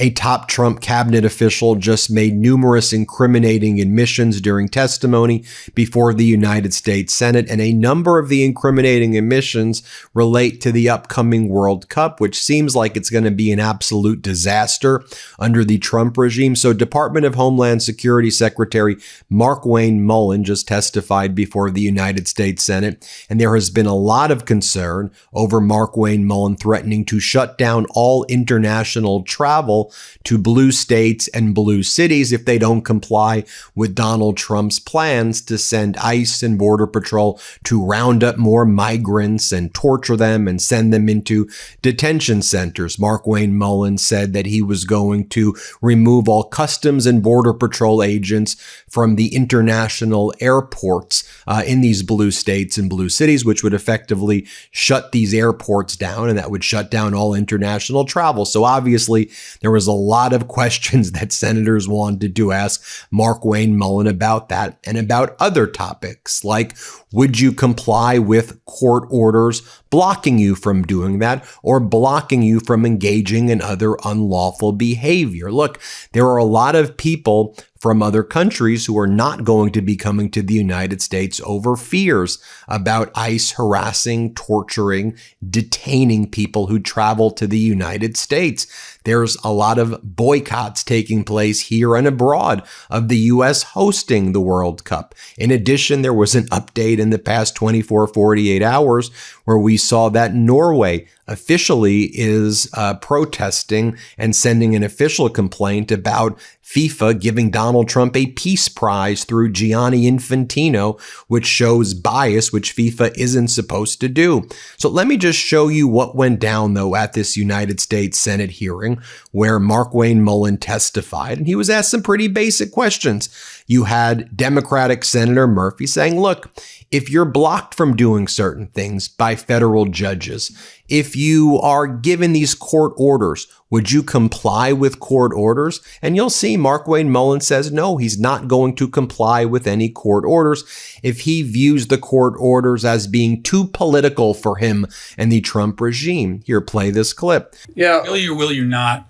A top Trump cabinet official just made numerous incriminating admissions during testimony before the United States Senate, and a number of the incriminating admissions relate to the upcoming World Cup, which seems like it's going to be an absolute disaster under the Trump regime. So Department of Homeland Security Secretary Markwayne Mullin just testified before the United States Senate, and there has been a lot of concern over Markwayne Mullin threatening to shut down all international travel to blue states and blue cities if they don't comply with Donald Trump's plans to send ICE and Border Patrol to round up more migrants and torture them and send them into detention centers. Markwayne Mullin said that he was going to remove all Customs and Border Patrol agents from the international airports in these blue states and blue cities, which would effectively shut these airports down, and that would shut down all international travel. So obviously, there was a lot of questions that senators wanted to ask Markwayne Mullin about that and about other topics, like would you comply with court orders blocking you from doing that or blocking you from engaging in other unlawful behavior? Look, there are a lot of people from other countries who are not going to be coming to the United States over fears about ICE harassing, torturing, detaining people who travel to the United States. There's a lot of boycotts taking place here and abroad of the U.S. hosting the World Cup. In addition, there was an update in the past 48 hours where we saw that Norway officially is protesting and sending an official complaint about FIFA giving Donald Trump a peace prize through Gianni Infantino, which shows bias, which FIFA isn't supposed to do. So let me just show you what went down, though, at this United States Senate hearing where Markwayne Mullin testified, and he was asked some pretty basic questions. You had Democratic Senator Murphy saying, look, if you're blocked from doing certain things by federal judges, if you are given these court orders, would you comply with court orders? And you'll see Markwayne Mullin says no, he's not going to comply with any court orders if he views the court orders as being too political for him and the Trump regime. Here, play this clip. Yeah. Will you or will you not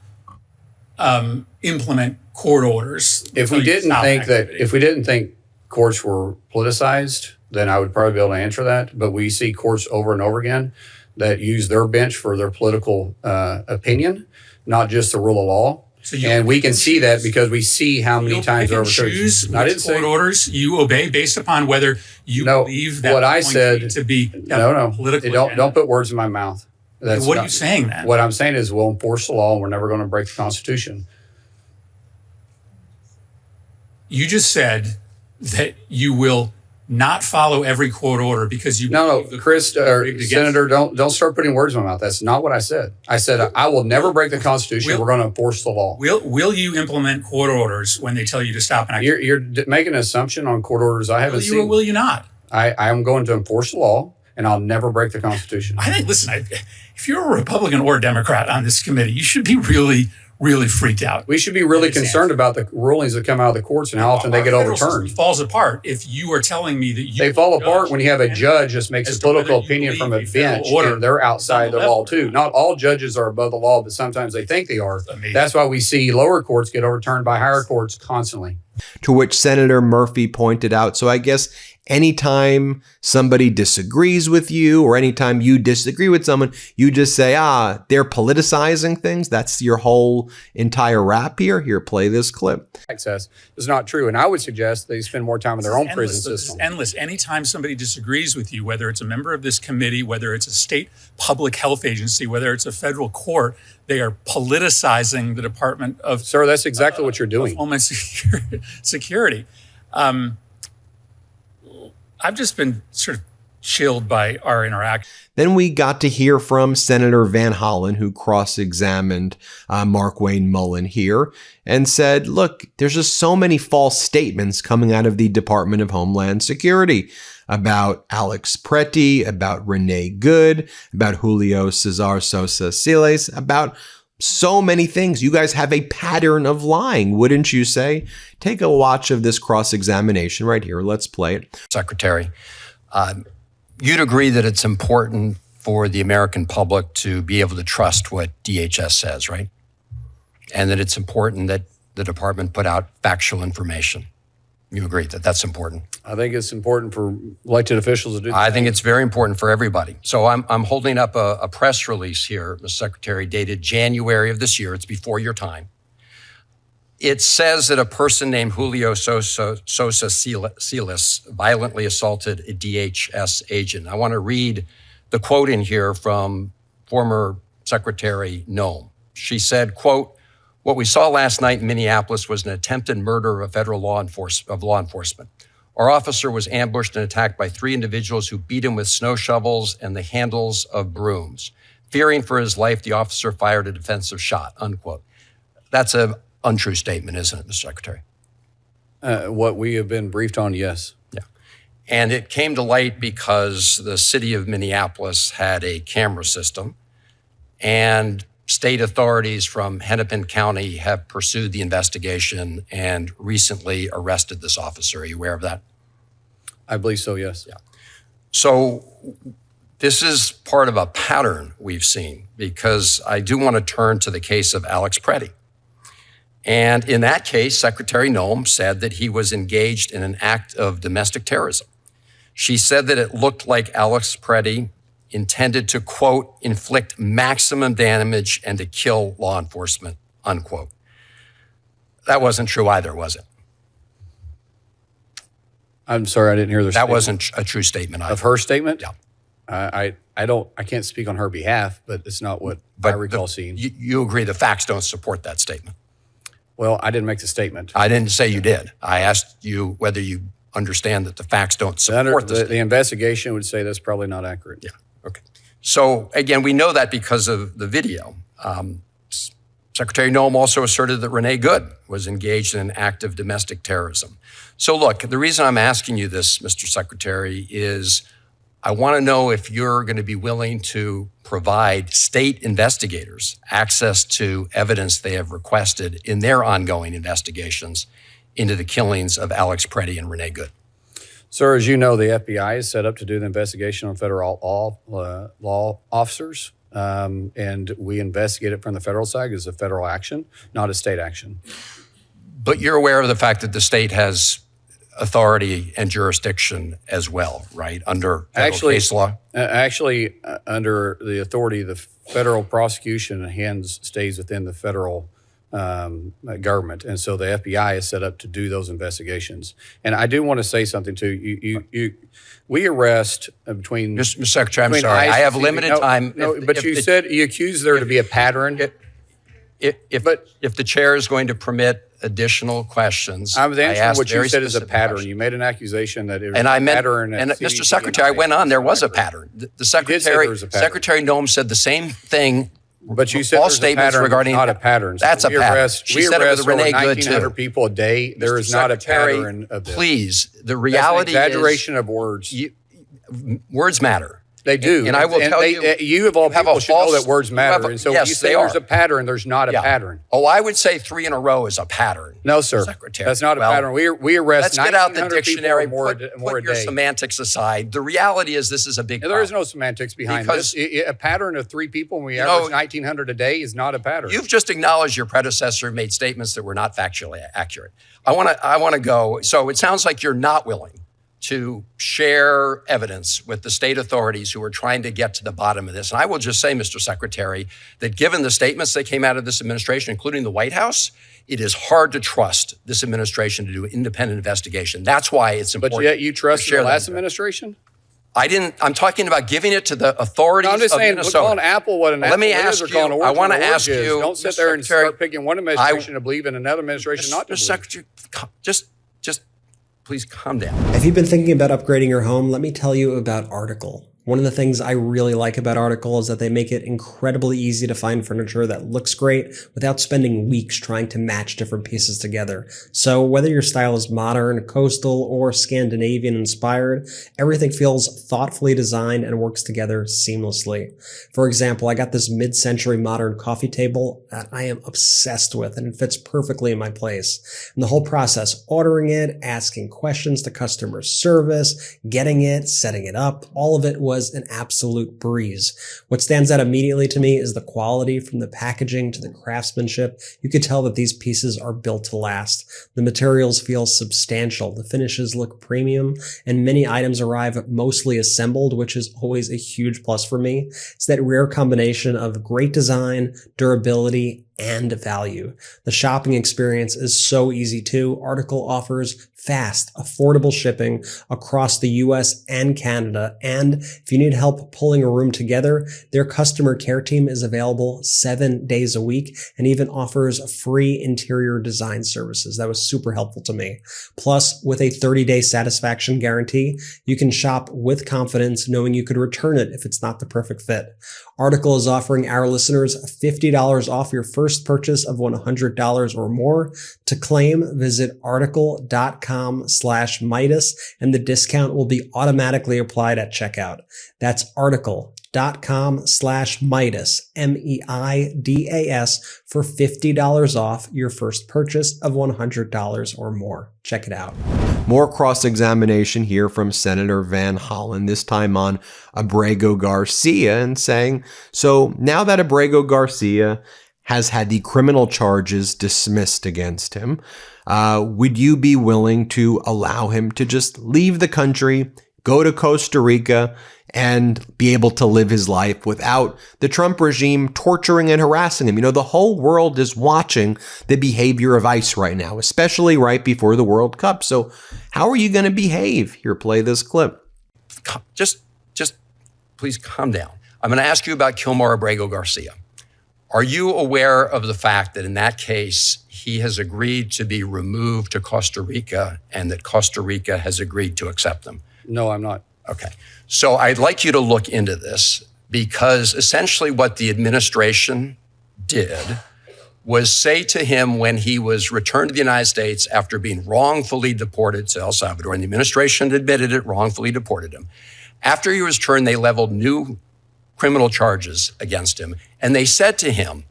implement court orders? If we didn't think courts were politicized, then I would probably be able to answer that. But we see courts over and over again that use their bench for their political opinion, not just the rule of law. So and we can see that because we see how many times they're overturned. Which court orders you obey based upon whether you believe that what I said to be political. Don't put words in my mouth. That's what are you saying then? What I'm saying is we'll enforce the law and we're never going to break the Constitution. You just said that you will not follow every court order because you Chris or Senator, don't start putting words in my mouth. That's not what I said. I said I will never break the Constitution. We're going to enforce the law. Will you implement court orders when they tell you to stop an action? You're making an assumption on court orders I haven't seen. Will you not? I am going to enforce the law, and I'll never break the Constitution. I think. Listen, if you're a Republican or a Democrat on this committee, you should be really freaked out. We should be really concerned about the rulings that come out of the courts and how often they get overturned. It falls apart if you are telling me that they fall apart when you have a judge that makes a political opinion from a bench and they're outside the law too. Not all judges are above the law, but sometimes they think they are. That's why we see lower courts get overturned by higher courts constantly. To which Senator Murphy pointed out, so I guess anytime somebody disagrees with you or anytime you disagree with someone, you just say, they're politicizing things. That's your whole entire rap here. Here, play this clip. Access is not true. And I would suggest they spend more time in their own prison system. It's endless. Anytime somebody disagrees with you, whether it's a member of this committee, whether it's a state public health agency, whether it's a federal court, they are politicizing the Department of... Sir, that's exactly what you're doing. Homeland Security. I've just been sort of chilled by our interaction. Then we got to hear from Senator Van Hollen, who cross-examined Markwayne Mullin here and said, look, there's just so many false statements coming out of the Department of Homeland Security about Alex Preti, about Renee Good, about Julio Cesar Sosa Siles, about so many things. You guys have a pattern of lying, wouldn't you say? Take a watch of this cross-examination right here. Let's play it. Secretary, you'd agree that it's important for the American public to be able to trust what DHS says, right? and that it's important that the department put out factual information. You agree that that's important? I think it's important for elected officials to do that. I think it's very important for everybody. So I'm holding up a press release here, Mr. Secretary, dated January of this year. It's before your time. It says that a person named Julio Sosa Silas violently assaulted a DHS agent. I want to read the quote in here from former Secretary Noem. She said, quote, "What we saw last night in Minneapolis was an attempted murder of federal law enforcement. Our officer was ambushed and attacked by 3 individuals who beat him with snow shovels and the handles of brooms. Fearing for his life, the officer fired a defensive shot," unquote. That's an untrue statement, isn't it, Mr. Secretary? What we have been briefed on, yes. Yeah. And it came to light because the city of Minneapolis had a camera system, and state authorities from Hennepin County have pursued the investigation and recently arrested this officer. Are you aware of that? I believe so, yes. Yeah. So this is part of a pattern we've seen, because I do want to turn to the case of Alex Preddy. And in that case, Secretary Noem said that he was engaged in an act of domestic terrorism. She said that it looked like Alex Preddy intended to, quote, "inflict maximum damage and to kill law enforcement," unquote. That wasn't true either, was it? I'm sorry, I didn't hear the That statement. wasn't a true statement either. Of her statement? Yeah. I can't speak on her behalf, but it's not what I recall seeing. You agree the facts don't support that statement? Well, I didn't make the statement. I didn't say you did. I asked you whether you understand that the facts don't support the statement. The investigation would say that's probably not accurate. Yeah. Okay. So again, we know that because of the video. Secretary Noem also asserted that Renee Good was engaged in an act of domestic terrorism. So look, the reason I'm asking you this, Mr. Secretary, is I want to know if you're going to be willing to provide state investigators access to evidence they have requested in their ongoing investigations into the killings of Alex Preddy and Renee Good. Sir, as you know, the FBI is set up to do the investigation on federal law officers, and we investigate it from the federal side as a federal action, not a state action. But you're aware of the fact that the state has authority and jurisdiction as well, right, under federal case law? Actually, under the authority of the federal prosecution, stays within the federal government. And so the FBI is set up to do those investigations. And I do want to say something too. We arrest between... Mr. Secretary, I'm sorry. I have limited time. But you accused there to be a pattern. If the chair is going to permit additional questions, I was answering what you said is a pattern. Questions. You made an accusation that it was a pattern. And CDC Mr. Secretary, I went on. There was a pattern. The Secretary Noem said the same thing. But you said all there's statements a pattern, regarding not a pattern. That's a pattern. We arrest over 1,900 people a day. There is not a pattern of this. Please, the reality is exaggeration of words. Words matter. They do. And I will tell you. You of all people should know that words matter. And so when you say there's a pattern, there's not a pattern. Oh, I would say 3 in a row is a pattern. No, sir. Secretary. That's not a pattern. We arrest 1,900 Let's get out the dictionary, more put your semantics aside. The reality is this is a big problem. There is no semantics behind this. A pattern of 3 people when we average 1,900 a day is not a pattern. You've just acknowledged your predecessor made statements that were not factually accurate. I want to go. So it sounds like you're not willing to share evidence with the state authorities who are trying to get to the bottom of this. And I will just say, Mr. Secretary, that given the statements that came out of this administration, including the White House, it is hard to trust this administration to do an independent investigation. That's why it's important. But yet you trust the last administration? I'm talking about giving it to the authorities of Minnesota. I'm just saying, calling Apple what an apple is, or calling orange I want to what an ask orange is. you. Don't sit there and start picking one administration to believe in another administration not to believe. Mr. Secretary, just please calm down. If you've been thinking about upgrading your home, let me tell you about Article. One of the things I really like about Article is that they make it incredibly easy to find furniture that looks great without spending weeks trying to match different pieces together. So whether your style is modern, coastal, or Scandinavian inspired, everything feels thoughtfully designed and works together seamlessly. For example, I got this mid-century modern coffee table that I am obsessed with, and it fits perfectly in my place. And the whole process, ordering it, asking questions to customer service, getting it, setting it up, all of it was was an absolute breeze. What stands out immediately to me is the quality, from the packaging to the craftsmanship. You could tell that these pieces are built to last. The materials feel substantial, the finishes look premium, and many items arrive mostly assembled, which is always a huge plus for me. It's that rare combination of great design, durability, and value. The shopping experience is so easy too. Article offers fast, affordable shipping across the US and Canada. And if you need help pulling a room together, their customer care team is available 7 days a week and even offers free interior design services. That was super helpful to me. Plus, with a 30-day satisfaction guarantee, you can shop with confidence knowing you could return it if it's not the perfect fit. Article is offering our listeners $50 off your first purchase of $100 or more. To claim, visit article.com/Meidas, and the discount will be automatically applied at checkout. That's article.com/Meidas, MEIDAS, for $50 off your first purchase of $100 or more. Check it out. More cross-examination here from Senator Van Hollen, this time on Abrego Garcia, and saying, so now that Abrego Garcia has had the criminal charges dismissed against him, would you be willing to allow him to just leave the country, go to Costa Rica, and be able to live his life without the Trump regime torturing and harassing him? You know, the whole world is watching the behavior of ICE right now, especially right before the World Cup. So how are you going to behave? Here, play this clip. Just please calm down. I'm going to ask you about Kilmar Abrego Garcia. Are you aware of the fact that in that case, he has agreed to be removed to Costa Rica and that Costa Rica has agreed to accept them? No, I'm not. Okay. So I'd like you to look into this, because essentially what the administration did was say to him when he was returned to the United States after being wrongfully deported to El Salvador, and the administration admitted it, wrongfully deported him. After he was returned, they leveled new criminal charges against him. And they said to him,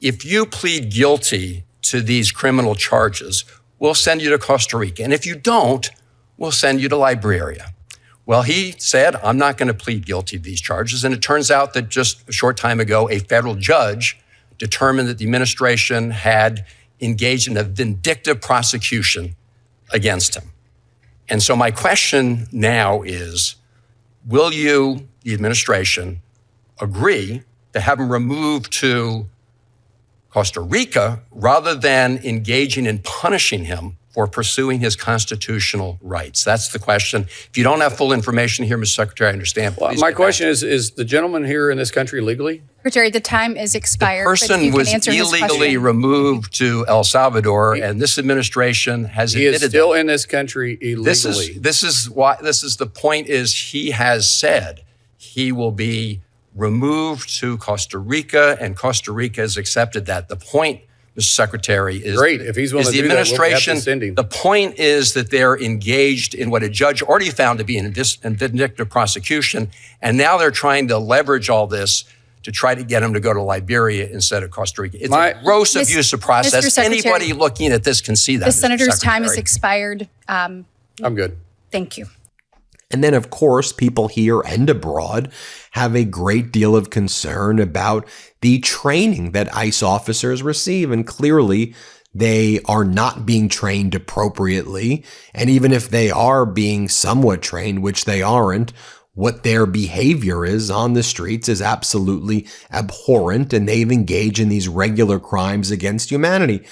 if you plead guilty to these criminal charges, we'll send you to Costa Rica. And if you don't, we'll send you to Liberia. Well, he said, I'm not going to plead guilty to these charges. And it turns out that just a short time ago, a federal judge determined that the administration had engaged in a vindictive prosecution against him. And so my question now is, will you, the administration, agree to have him removed to Costa Rica rather than engaging in punishing him for pursuing his constitutional rights? That's the question. If you don't have full information here, Mr. Secretary, I understand. Well, my question is the gentleman here in this country legally? Secretary, the time is expired. The person was illegally removed to El Salvador, and this administration has admitted he is still in this country illegally. This is the point is he has said he will be removed to Costa Rica, and Costa Rica has accepted that. The point, Mr. Secretary, is great. If he's willing to do that, we'll have to send him. The point is that they're engaged in what a judge already found to be an vindictive prosecution, and now they're trying to leverage all this to try to get him to go to Liberia instead of Costa Rica. It's a gross abuse of process. Anybody looking at this can see that. The senator's time is expired. I'm good. Thank you. And then, of course, people here and abroad have a great deal of concern about the training that ICE officers receive. And clearly, they are not being trained appropriately. And even if they are being somewhat trained, which they aren't, what their behavior is on the streets is absolutely abhorrent. And they've engaged in these regular crimes against humanity.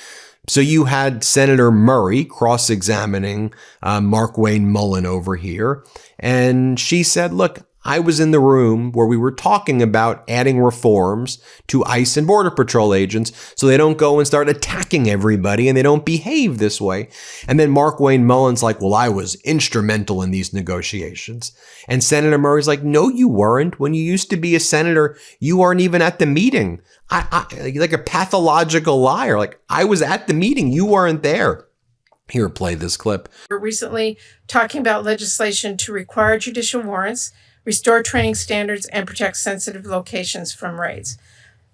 So you had Senator Murray cross-examining Markwayne Mullin over here, and she said, look, I was in the room where we were talking about adding reforms to ICE and Border Patrol agents so they don't go and start attacking everybody and they don't behave this way. And then Markwayne Mullin's like, well, I was instrumental in these negotiations. And Senator Murray's like, no, you weren't. When you used to be a senator, you weren't even at the meeting. I like a pathological liar. Like, I was at the meeting. You weren't there. Here, play this clip. We're recently talking about legislation to require judicial warrants, restore training standards, and protect sensitive locations from raids.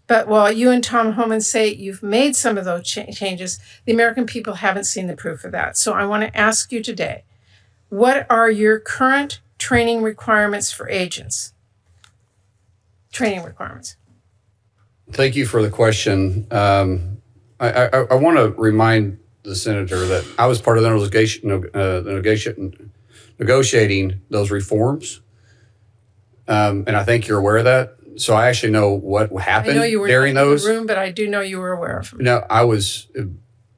But while you and Tom Homan say you've made some of those changes, the American people haven't seen the proof of that. So I want to ask you today, what are your current training requirements for agents? Training requirements. Thank you for the question. I want to remind the senator that I was part of the negotiating those reforms, and I think you're aware of that. So I actually know what happened I know you were during not those. in the room, but I do know you were aware of them. No, I was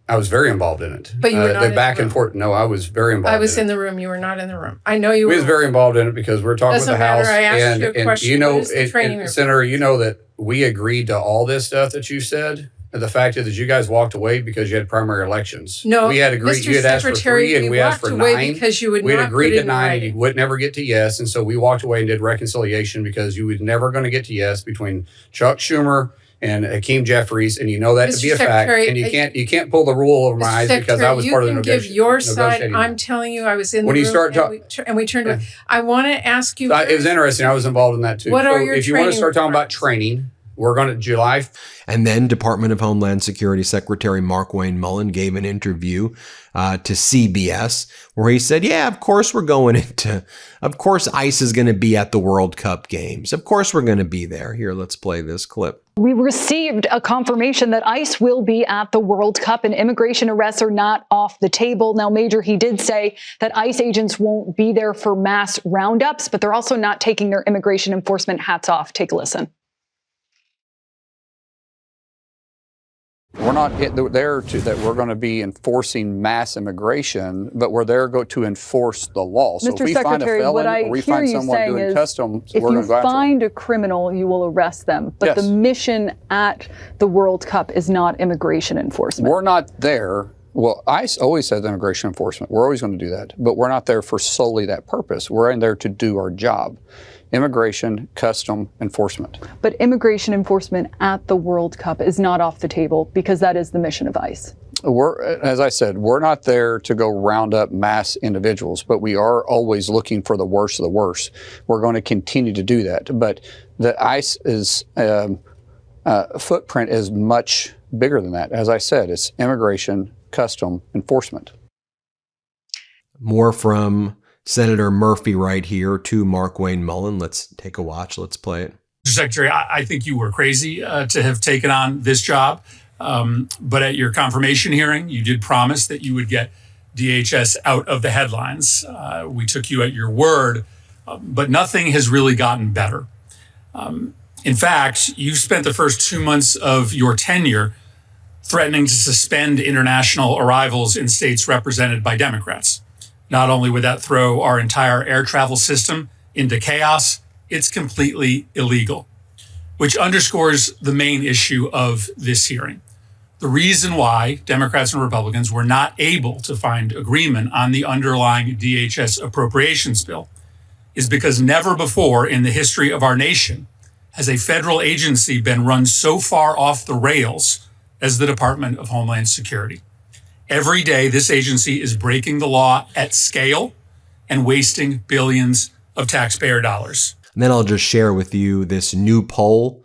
very involved in it. But you were not the in back the and room. forth. No, I was very involved. I was in in it. the room. You were not in the room. I know you We were. was very involved in it because we were talking with Doesn't the matter. House, I asked and you a question. you know, What is the training Senator, you know that we agreed to all this stuff that you said. And the fact is that you guys walked away because you had primary elections. No, we had agreed. Mr. You had asked for Secretary, 3, and we asked for walked away 9 because you would we had not agreed put it to in 9, and writing. you would never get to yes. And so we walked away and did reconciliation because you was never going to get to yes between Chuck Schumer and Hakeem Jeffries, and you know that to be a fact. Secretary, And you can't pull the rule over my eyes because I was part of the You can give your side. negotiating. I'm telling you, I was in When the you room start and we turned away. I want to ask you. It was interesting. I was involved in that too. What so are your if you want to training start talking about requirements? training, we're going to July. And then Department of Homeland Security Secretary Markwayne Mullin gave an interview to CBS where he said, yeah, of course of course ICE is going to be at the World Cup games. Of course we're going to be there. Here, let's play this clip. We received a confirmation that ICE will be at the World Cup and immigration arrests are not off the table. Now, Major, he did say that ICE agents won't be there for mass roundups, but they're also not taking their immigration enforcement hats off. Take a listen. We're not there that we're going to be enforcing mass immigration, but we're there to enforce the law. So Mr. if we find a Secretary, felon what I or we hear find you someone saying doing is customs, if we're going to go you after them. find a criminal, you will arrest them. But Yes. the mission at the World Cup is not immigration enforcement. We're not there. Well, ICE always says immigration enforcement. We're always going to do that. But we're not there for solely that purpose. We're in there to do our job. Immigration, custom enforcement. But immigration enforcement at the World Cup is not off the table because that is the mission of ICE. As I said, we're not there to go round up mass individuals, but we are always looking for the worst of the worst. We're going to continue to do that. But the ICE's footprint is much bigger than that. As I said, it's immigration, custom enforcement. More from Senator Murphy right here to Markwayne Mullin. Let's take a watch. Let's play it. Mr. Secretary, I think you were crazy to have taken on this job. But at your confirmation hearing, you did promise that you would get DHS out of the headlines. We took you at your word, but nothing has really gotten better. In fact, you spent the first 2 months of your tenure threatening to suspend international arrivals in states represented by Democrats. Not only would that throw our entire air travel system into chaos, it's completely illegal, which underscores the main issue of this hearing. The reason why Democrats and Republicans were not able to find agreement on the underlying DHS appropriations bill is because never before in the history of our nation has a federal agency been run so far off the rails as the Department of Homeland Security. Every day, this agency is breaking the law at scale and wasting billions of taxpayer dollars. And then I'll just share with you this new poll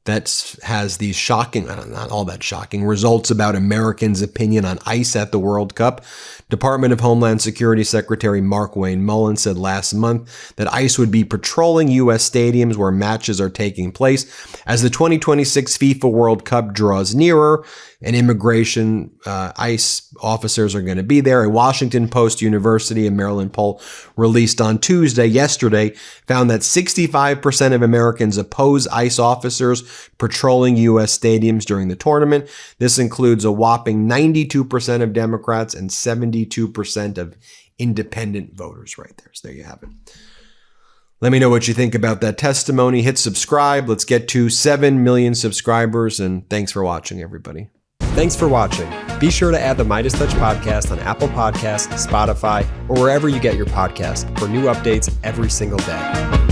that has these shocking, not all that shocking, results about Americans' opinion on ICE at the World Cup. Department of Homeland Security Secretary Markwayne Mullin said last month that ICE would be patrolling U.S. stadiums where matches are taking place as the 2026 FIFA World Cup draws nearer, and immigration ICE officers are going to be there. A Washington Post University of Maryland poll released on yesterday, found that 65% of Americans oppose ICE officers patrolling U.S. stadiums during the tournament. This includes a whopping 92% of Democrats and 72% of independent voters right there. So there you have it. Let me know what you think about that testimony. Hit subscribe. Let's get to 7 million subscribers. And thanks for watching, everybody. Thanks for watching. Be sure to add the MeidasTouch podcast on Apple Podcasts, Spotify, or wherever you get your podcasts for new updates every single day.